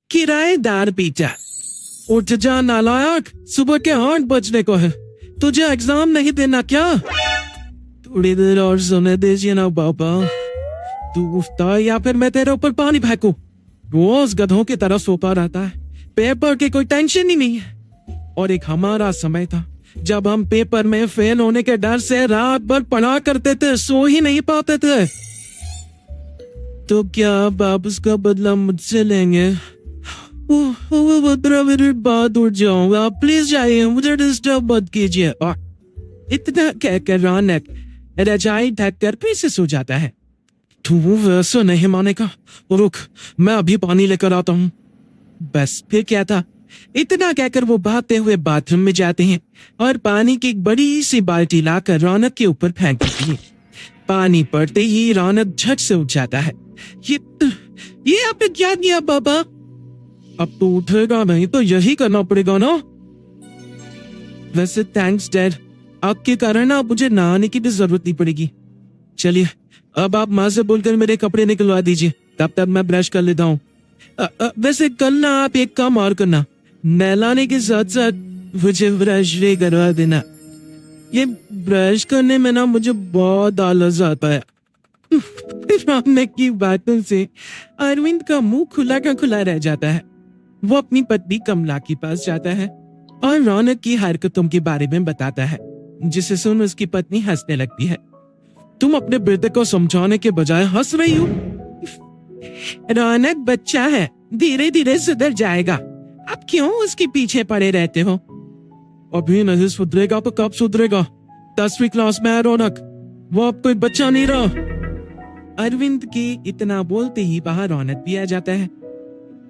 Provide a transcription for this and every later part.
किराएदार बेटा, उठ जा नालायक, सुबह के 8 बजने को है। तुझे एग्जाम नहीं देना क्या? थोड़ी देर और सोने दीजिए ना बाबा। तू उठता या फिर मैं तेरे ऊपर पानी फेंकूं? रोज गधों की तरह सोता रहता है, पेपर की कोई टेंशन ही नहीं है। और एक हमारा समय था जब हम पेपर में फेल होने के डर से रात भर पढ़ा करते थे, सो ही नहीं पाते थे। तो क्या आप उसका बदला मुझसे लेंगे? 15 मिनट बाद उठ जाऊंगा, प्लीज जाइए, मुझे डिस्टर्ब मत कीजिए। इतना कहकर रौनक रजाई ढककर फिर से सो जाता है। तू वैसे नहीं मानेगा, रुक मैं अभी पानी लेकर आता हूँ। बस फिर क्या था, इतना कहकर वो भागते हुए बाथरूम में जाते हैं और पानी की एक बड़ी सी बाल्टी लाकर रौनक के ऊपर फेंक देती है। पानी पड़ते ही रौनक झट से उठ जाता है। ये आपने क्या किया बाबा? अब तो उठेगा नहीं तो यही करना पड़ेगा ना। वैसे थैंक्स डैड, आपके कारण ना मुझे नहाने की भी जरूरत नहीं पड़ेगी। चलिए अब आप माँ से बोलकर मेरे कपड़े निकलवा दीजिए, तब तक मैं ब्रश कर लेता हूँ। वैसे कल ना आप एक काम और करना, नहलाने के साथ साथ मुझे ब्रश भी करवा देना। ये ब्रश करने में ना मुझे बहुत आलस आता है। रौनक की बातों से अरविंद का मुंह खुला का खुला रह जाता है। वो अपनी पत्नी कमला के पास जाता है और रौनक की हरकतों के बारे में बताता है, जिसे सुन उसकी पत्नी हंसने लगती है। तुम अपने बेटे को समझाने के बजाय हंस रही हो। रौनक बच्चा है, धीरे धीरे सुधर जाएगा, आप क्यों उसके पीछे पड़े रहते हो? अभी नहीं सुधरेगा तो कब सुधरेगा? 10वीं क्लास में है रौनक, वो अब कोई बच्चा नहीं रहा। अरविंद के इतना बोलते ही बाहर रौनक भी आ जाता है।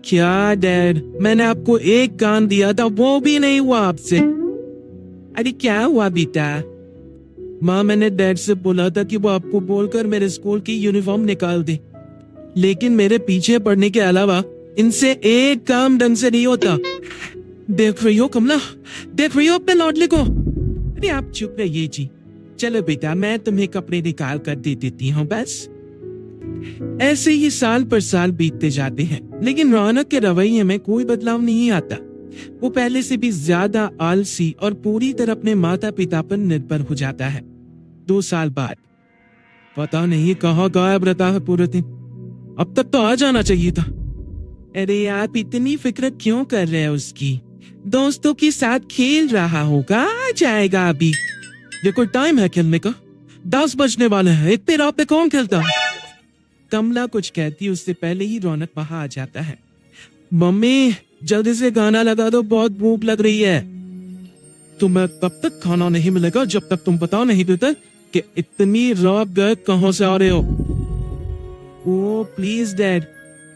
क्या डैड, मैंने आपको एक कान दिया था, वो भी नहीं हुआ आपसे। अरे क्या हुआ बेटा? माँ, मैंने डैड से बोला था कि वो आपको बोलकर मेरे स्कूल की यूनिफॉर्म निकाल दे, लेकिन मेरे पीछे पड़ने के अलावा इनसे एक काम ढंग से नहीं होता। देख रही हो कमला, देख रही हो अपने लौटले को? अरे आप चुप रहिए जी। चलो बेटा, मैं तुम्हें कपड़े निकाल कर दे देती हूँ। बस ऐसे ही साल पर साल बीतते जाते हैं, लेकिन रौनक के रवैये में कोई बदलाव नहीं आता। वो पहले से भी ज्यादा आलसी और पूरी तरह अपने माता पिता पर निर्भर हो जाता है। 2 साल बाद पता नहीं कहाँ गायब रहता है पूरे दिन। अब तक तो आ जाना चाहिए था। अरे आप इतनी फिक्र क्यों कर रहे हैं उसकी? दोस्तों के साथ खेल रहा होगा, आ जाएगा अभी। ये कोई टाइम है खेलने का? 10 बजने वाले हैं, इतने रात में कौन खेलता है? कमला कुछ कहती उससे पहले ही रौनक वहां आ जाता है। मम्मी जल्दी से गाना लगा दो, बहुत भूख लग रही है। तुम्हें तब तक खाना नहीं मिलेगा जब तक तुम बता नहीं देते कि इतनी रात गए कहां से आ रहे हो। ओ प्लीज डैड,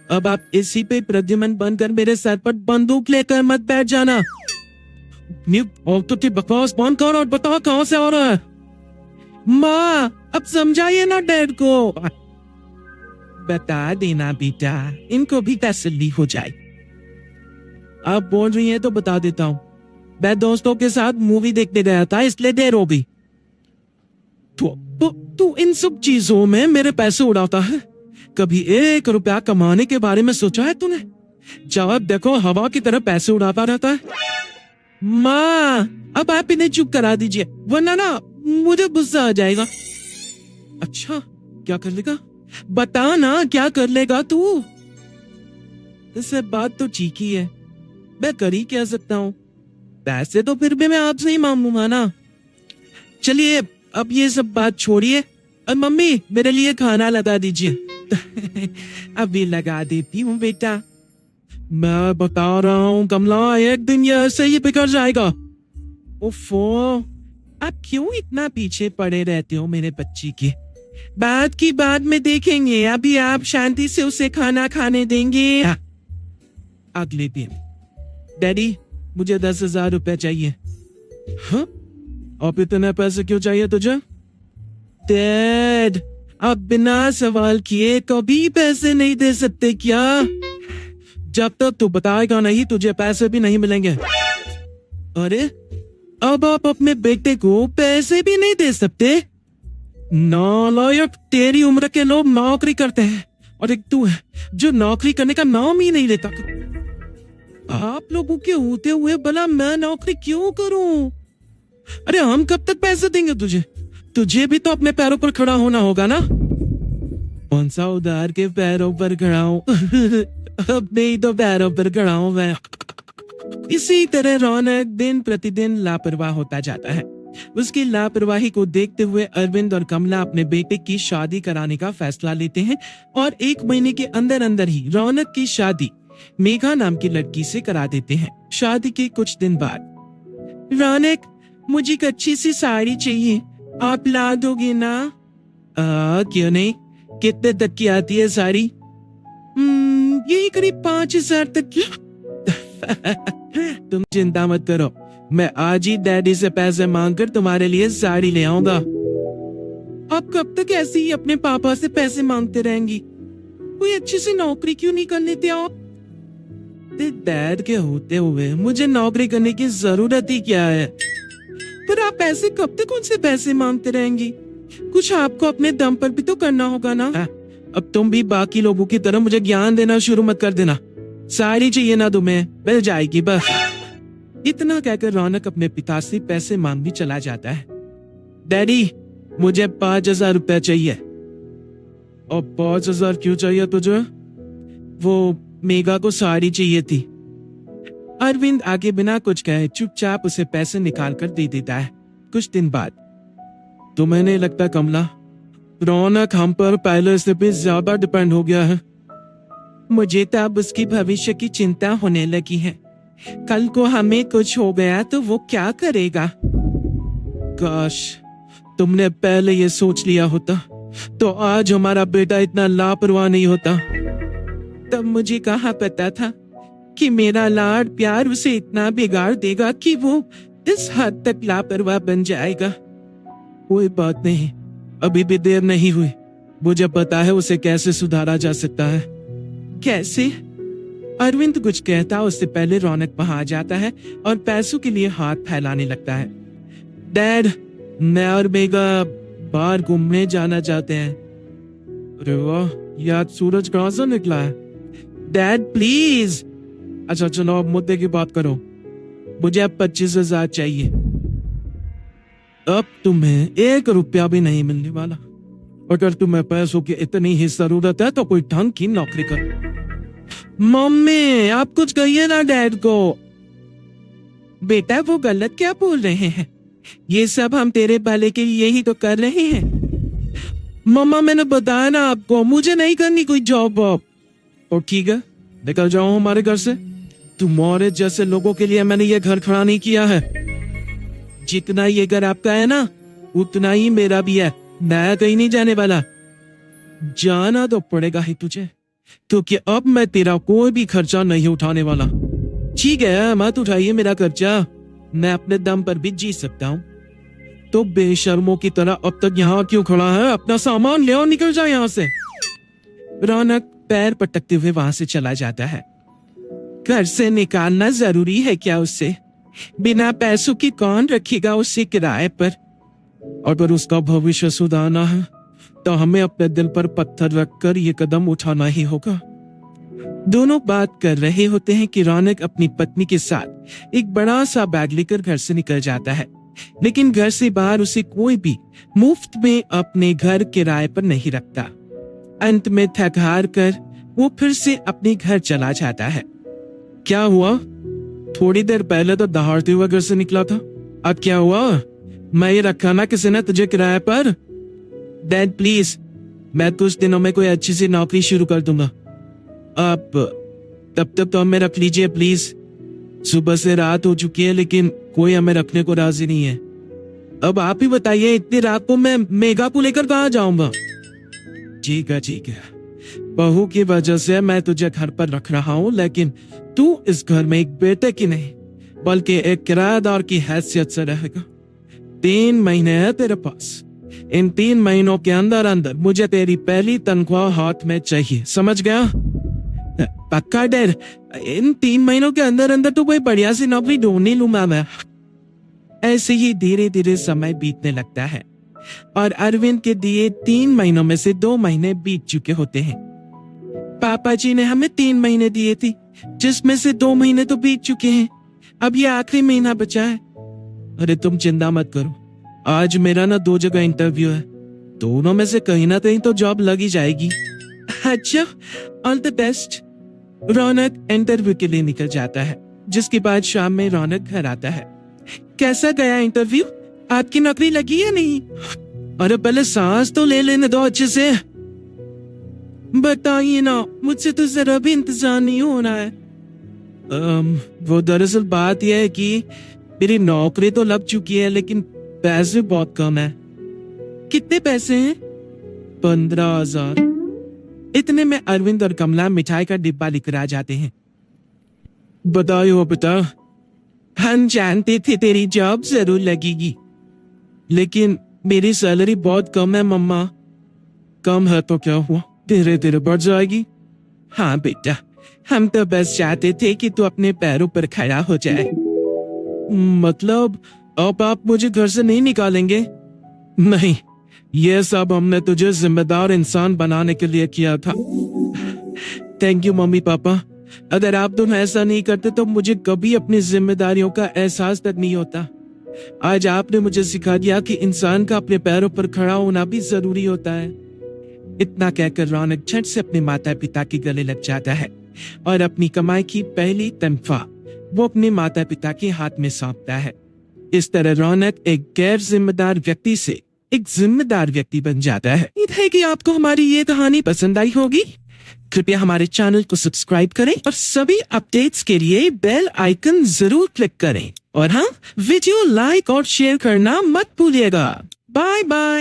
अब आप इसी पे प्रद्युमन बनकर मेरे सर पर बंदूक लेकर मत बैठ जाना। तो बकवास बंद कर और बताओ कहां से आ रहा है। माँ अब समझाइए ना डैड को। बता देना बेटा, इनको भी तसल्ली हो जाए। आप बोल रही हैं तो बता देता हूँ। मैं दोस्तों के साथ मूवी देखने गया था, इसलिए देर हो गई। तू इन सब चीजों में मेरे पैसे उड़ाता है? कभी 1 रुपया कमाने के बारे में सोचा है तूने? जब देखो हवा की तरह पैसे उड़ाता रहता है। माँ अब आप इन्हें चुप करा दीजिए, वरना ना मुझे गुस्सा आ जाएगा। अच्छा क्या कर लेगा? बता ना क्या कर लेगा तू? इससे बात तो ठीक ही है, मैं कर ही क्या सकता हूँ। पैसे तो फिर भी मैं आपसे ही मांगूंगा ना। चलिए अब ये सब बात छोड़िए और मम्मी मेरे लिए खाना लगा दीजिए। अभी लगा देती हूँ बेटा। मैं बता रहा हूँ कमला, एक दिन ये ऐसे ही बिगड़ जाएगा। ओफो, आप क्यों इतना पीछे पड़े रहते हो मेरे बच्ची के? बात की बाद में देखेंगे, अभी आप शांति से उसे खाना खाने देंगे। अगले दिन, डैडी मुझे 10,000 रुपए चाहिए। हाँ? अब इतने पैसे क्यों चाहिए तुझे? डैड आप बिना सवाल किए कभी पैसे नहीं दे सकते क्या? जब तक तू बताएगा नहीं तुझे पैसे भी नहीं मिलेंगे। अरे अब आप अपने बेटे को पैसे भी नहीं दे सकते? नालायक, तेरी उम्र के लोग नौकरी करते हैं और एक तू है जो नौकरी करने का नाम ही नहीं लेता। आप लोगों के होते हुए भला मैं नौकरी क्यों करूं? अरे हम कब तक पैसे देंगे तुझे? तुझे भी तो अपने पैरों पर खड़ा होना होगा ना। कौन सा उधार के पैरों पर खड़ा हूं? अपने ही तो पैरों पर खड़ा हूं मैं। इसी तरह रौनक दिन प्रतिदिन लापरवाह होता जाता है। उसकी लापरवाही को देखते हुए अरविंद और कमला अपने बेटे की शादी कराने का फैसला लेते हैं और 1 महीने के अंदर अंदर ही रौनक की शादी मेघा नाम की लड़की से करा देते हैं। शादी के कुछ दिन बाद, रौनक मुझे एक अच्छी सी साड़ी चाहिए, आप ला दोगे ना? क्यों नहीं, कितने तक की आती है साड़ी? यही करीब 5,000 तक की। तुम चिंता मत करो, मैं आज ही डैडी से पैसे मांगकर तुम्हारे लिए साड़ी ले आऊंगा। आप कब तक ऐसे ही अपने पापा से पैसे मांगते रहेंगी? कोई अच्छी सी नौकरी क्यों नहीं कर लेते आप? डैड के होते हुए मुझे नौकरी करने की जरूरत ही क्या है? पर आप ऐसे कब तक उनसे पैसे मांगते रहेंगी? कुछ आपको अपने दम पर भी तो करना होगा ना। अब तुम भी बाकी लोगों की तरह मुझे ज्ञान देना शुरू मत कर देना। साड़ी चाहिए ना तुम्हें, मिल जाएगी बस। इतना कहकर रौनक अपने पिता से पैसे मांगने चला जाता है। डैडी मुझे 5,000 रुपया चाहिए। और 5,000 क्यों चाहिए तुझे? वो मेघा को साड़ी चाहिए थी। अरविंद आगे बिना कुछ कहे चुपचाप उसे पैसे निकाल कर दे देता है। कुछ दिन बाद, तुम्हें नहीं लगता कमला रौनक हम पर पहले से भी ज्यादा डिपेंड हो गया है? मुझे तो अब उसकी भविष्य की चिंता होने लगी है। कल को हमें कुछ हो गया तो वो क्या करेगा? काश तुमने पहले ये सोच लिया होता तो आज हमारा बेटा इतना लापरवाह नहीं होता। तब मुझे कहाँ पता था कि मेरा लाड प्यार उसे इतना बिगाड़ देगा कि वो इस हद तक लापरवाह बन जाएगा। कोई बात नहीं, अभी भी देर नहीं हुई। मुझे पता है उसे कैसे सुधारा जा सकता है। कैसे? अरविंद कुछ कहता उससे पहले रौनक वहां आ जाता है और पैसों के लिए हाथ फैलाने लगता है। डैड, मैं और मेघा बाहर घूमने जाना चाहते हैं। अरे वाह, यार सूरज कहां से निकला है? Dad please. अच्छा चलो अब मुद्दे की बात करो। मुझे अब 25,000 चाहिए। अब तुम्हें 1 रुपया भी नहीं मिलने वाला। अगर तुम्हें पैसों की इतनी ही जरूरत है तो कोई ढंग की नौकरी करो। मम्मी आप कुछ कहिए ना डैड को। बेटा वो गलत क्या बोल रहे हैं? ये सब हम तेरे भले के लिए ही तो कर रहे हैं। मम्मा मैंने बताया ना आपको, मुझे नहीं करनी कोई जॉब वॉब। और ठीक है, निकल जाओ हमारे घर से। तुम्हारे जैसे लोगों के लिए मैंने ये घर खड़ा नहीं किया है। जितना ये घर आपका है ना उतना ही मेरा भी है। मैं कहीं नहीं जाने वाला। जाना तो पड़ेगा ही तुझे, क्योंकि अब मैं तेरा कोई भी खर्चा नहीं उठाने वाला। ठीक है मत उठाइए मेरा खर्चा, मैं अपने दम पर भी जी सकता हूँ। तो बेशर्मों की तरह अब तक यहाँ क्यों खड़ा है? अपना सामान ले और निकल जाए यहाँ से। रौनक पैर पटकते हुए वहां से चला जाता है। घर से निकालना जरूरी है क्या उससे? बिना पैसों की कौन रखेगा उसे किराए पर? अगर उसका भविष्य सुधारना है तो हमें अपने दिल पर पत्थर रखकर ये कदम उठाना ही होगा। दोनों बात कर रहे होते हैं कि रौनक अपनी पत्नी के साथ एक बड़ा सा बैग लेकर घर से निकल जाता है, लेकिन घर से बाहर उसे कोई भी मुफ्त में अपने घर किराए पर नहीं रखता। अंत में थक हार कर वो फिर से अपने घर चला जाता है। क्या हुआ? थोड़ी देर पहले तो दहाड़ते हुए घर से निकला था, अब क्या हुआ? मैं ये रखा ना किसी ने तुझे किराए पर? डैड प्लीज, मैं कुछ दिनों में कोई अच्छी सी नौकरी शुरू कर दूंगा। आप तब तक तो हमें रख लीजिए प्लीज। सुबह से रात हो चुकी है लेकिन कोई हमें रखने को राजी नहीं है। अब आप ही बताइए, इतनी रात को मैं मेघा को लेकर कहाँ जाऊंगा? ठीक है, बहू की वजह से मैं तुझे घर पर रख रहा हूँ, लेकिन तू इस घर में एक बेटे की नहीं बल्कि एक किराएदार की हैसियत से रहेगा। 3 महीने है तेरे पास। इन 3 महीनों के अंदर अंदर मुझे तेरी पहली तनख्वाह हाथ में चाहिए, समझ गया? पक्का डैड, इन 3 महीनों के अंदर अंदर तो कोई बढ़िया सी नौकरी ढूंढ ही लूंगा मैं। ऐसे ही धीरे धीरे समय बीतने लगता है और अरविंद के दिए 3 महीनों में से 2 महीने बीत चुके होते हैं। पापा जी ने हमें 3 महीने दिए थी, जिसमें से 2 महीने तो बीत चुके हैं। अब ये आखिरी महीना बचा है। अरे तुम चिंता मत करो, आज मेरा ना 2 जगह इंटरव्यू है, दोनों में से कहीं ना कहीं तो जॉब लग ही जाएगी। अच्छा, all the best. Raunak interview के लिए निकल जाता है, जिसके बाद शाम में रौनक घर आता है। कैसा गया इंटरव्यू? आपकी नौकरी लगी या नहीं? अरे पहले सांस तो ले लेने दो अच्छे से। बताइए ना, मुझसे तो जरा भी इंतजार नहीं हो रहा है। वो दरअसल बात यह है कि मेरी नौकरी तो लग चुकी है, लेकिन पैसे बहुत कम है। कितने पैसे हैं? 15,000। इतने में अरविंद और कमला मिठाई का डिब्बा लेकर आ जाते हैं। बताए हो पिता, हम जानते थे तेरी जॉब जरूर लगेगी, लेकिन मेरी सैलरी बहुत कम है मम्मा। कम है तो क्या हुआ, धीरे धीरे बढ़ जाएगी। हाँ बेटा, हम तो बस चाहते थे कि तू अपने पैरों पर खड़ा हो जाए। मतलब अब आप मुझे घर से नहीं निकालेंगे? नहीं, ये सब हमने तुझे जिम्मेदार इंसान बनाने के लिए किया था। थैंक यू मम्मी पापा, अगर आप दोनों ऐसा नहीं करते तो मुझे कभी अपनी जिम्मेदारियों का एहसास तक नहीं होता। आज आपने मुझे सिखा दिया कि इंसान का अपने पैरों पर खड़ा होना भी जरूरी होता है। इतना कहकर रौनक झट से अपने माता पिता के गले लग जाता है और अपनी कमाई की पहली तनख्वाह वो अपने माता पिता के हाथ में सौंपता है। इस तरह रौनक एक गैर जिम्मेदार व्यक्ति से एक जिम्मेदार व्यक्ति बन जाता है। उम्मीद है कि आपको हमारी ये कहानी पसंद आई होगी। कृपया हमारे चैनल को सब्सक्राइब करें और सभी अपडेट्स के लिए बेल आइकन जरूर क्लिक करें। और हाँ, वीडियो लाइक और शेयर करना मत भूलिएगा। Bye bye.